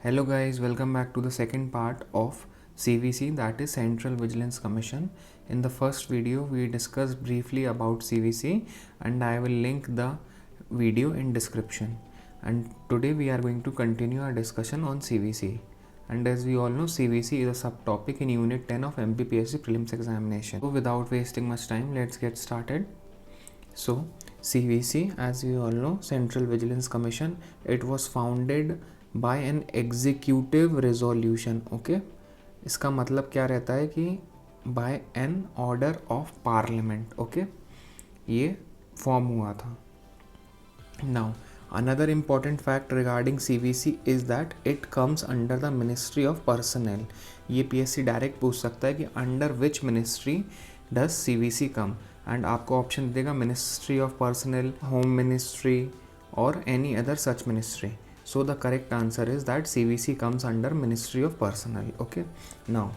Hello guys, welcome back to the second part of CVC, that is Central Vigilance Commission. In the first video we discussed briefly about CVC and I will link the video in description. And today we are going to continue our discussion on CVC. And as we all know, CVC is a subtopic in Unit 10 of MPPSC Prelims Examination. So without wasting much time, let's get started. So CVC, as we all know, Central Vigilance Commission, it was founded by an executive resolution. Okay, इसका मतलब क्या रहता है कि by an order of Parliament. Okay, ये form हुआ था. Now another important fact regarding CVC is that it comes under the ministry of personnel. ये पीएससी डायरेक्ट पूछ सकता है कि under which ministry does CVC come, and आपको option देगा ministry of personnel, home ministry और any other such ministry. So the correct answer is that CVC comes under Ministry of Personnel. Okay, now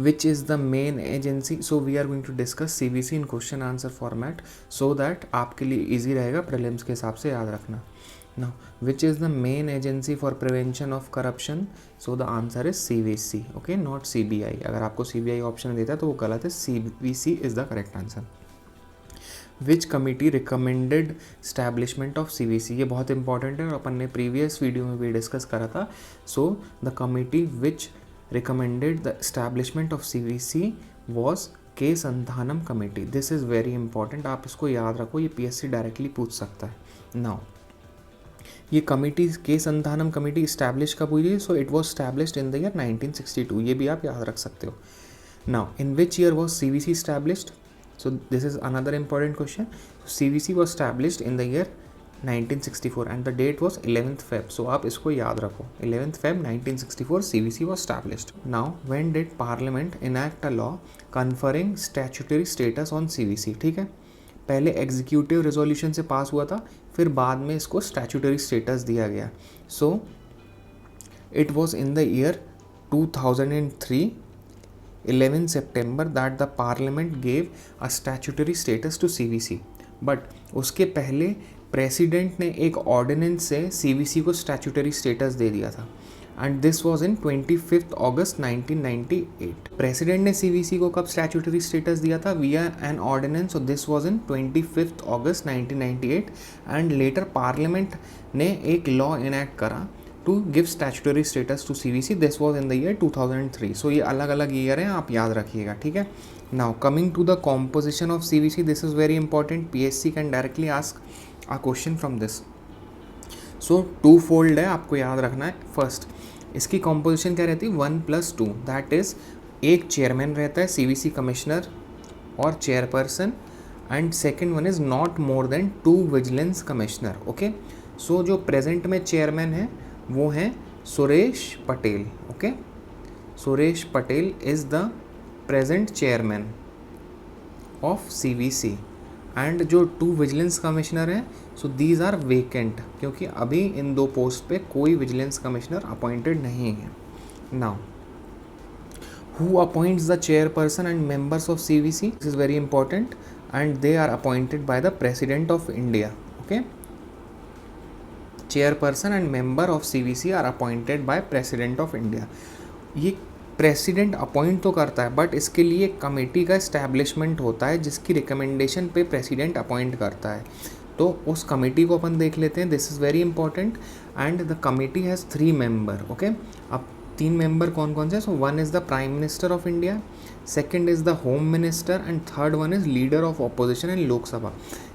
which is the main agency? So we are going to discuss CVC in question answer format so that आपके लिए easy रहेगा prelims के हिसाब से याद रखना. Now which is the main agency for prevention of corruption? So the answer is CVC. Okay, not CBI. अगर आपको CBI ऑप्शन देता है तो वो गलत है. CVC is the correct answer. Which committee recommended establishment of CVC. ये बहुत इंपॉर्टेंट है और अपन ने प्रीवियस वीडियो में भी डिस्कस करा था. So the committee which recommended the establishment of CVC was K Santhanam committee. This is very important, आप इसको याद रखो, ये PSC डायरेक्टली पूछ सकता है. नाउ ये कमिटी के संधानम कमेटी इस्टेब्लिश कब हुई थी? So it was established in the year 1962. ये भी आप याद रख सकते हो. Now in which year was CVC established? So this is another important question. CVC was established in the year 1964 and the date was 11th Feb. So आप इसको याद रखो, 11th Feb 1964 CVC was established. Now when did Parliament enact a law conferring statutory status on CVC? ठीक है, पहले executive resolution से पास हुआ था, फिर बाद में इसको स्टैट्यूटरी स्टेटस दिया गया. So it was in the year 2003 11 September that the parliament gave a statutory status to CVC. But उसके पहले प्रेसिडेंट ने एक ऑर्डिनेंस से CVC को स्टैट्यूटरी स्टेटस दे दिया था and this was in 25 August 1998. President ने CVC को कब स्टैट्यूटरी स्टेटस दिया था? Via an ordinance. So this was in 25 August 1998 and later parliament ने एक लॉ इनैक्ट करा to give statutory status to CVC. This was in the year 2003. So ये अलग अलग ईयर हैं, आप याद रखिएगा. ठीक है. Now coming to the composition of CVC, this is very important. PSC can directly ask a question from this. So two fold है, आपको याद रखना है. फर्स्ट इसकी composition क्या रहती है? 1+2. दैट इज़ एक चेयरमैन रहता है CVC कमिश्नर और chairperson, and second one is not more than 2 vigilance commissioner. Okay, so जो प्रेजेंट में चेयरमैन है वो हैं Suresh Patel. Okay, Suresh Patel is the present chairman of CVC and जो 2 विजिलेंस कमिश्नर हैं, सो दीज आर वेकेंट, क्योंकि अभी इन 2 पोस्ट पे कोई विजिलेंस कमिश्नर अपॉइंटेड नहीं है. Now who appoints the chairperson and members of CVC? This is very important and they are appointed by the president of India. Okay, chairperson and member of CVC are appointed by president of India. ये president appoint तो करता है but इसके लिए committee का establishment होता है जिसकी रिकमेंडेशन पे प्रेसिडेंट अपॉइंट करता है. तो उस कमेटी को अपन देख लेते हैं. This is very important and the committee has 3 member. Okay, अब 3 मेंबर कौन कौन से? So one is the prime minister of India, second is the home minister and third one is leader of opposition इन लोकसभा.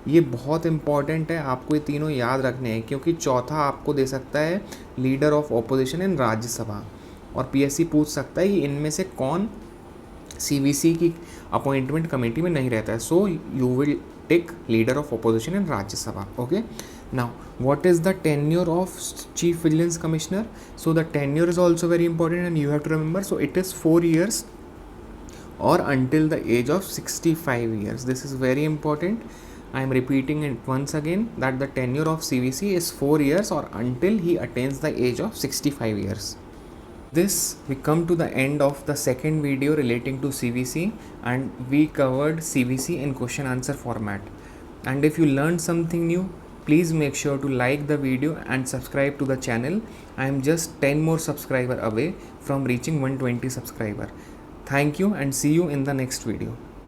ये बहुत important है, आपको ये तीनों याद रखने हैं, क्योंकि चौथा आपको दे सकता है leader of opposition in Rajya Sabha, और PSC पूछ सकता है कि इनमें से कौन CVC की अपॉइंटमेंट कमेटी में नहीं रहता है. So you will take leader of opposition in Rajya Sabha. Okay, now what is the tenure of chief vigilance commissioner? So the tenure is also very important and you have to remember. So it is 4 years or until the age of 65 years. This is very important. I am repeating it once again that the tenure of CVC is 4 years or until he attains the age of 65 years. This we come to the end of the second video relating to CVC and we covered CVC in question answer format. And if you learned something new, Please make sure to like the video and subscribe to the channel. I am just 10 more subscriber away from reaching 120 subscriber. Thank you and see you in the next video.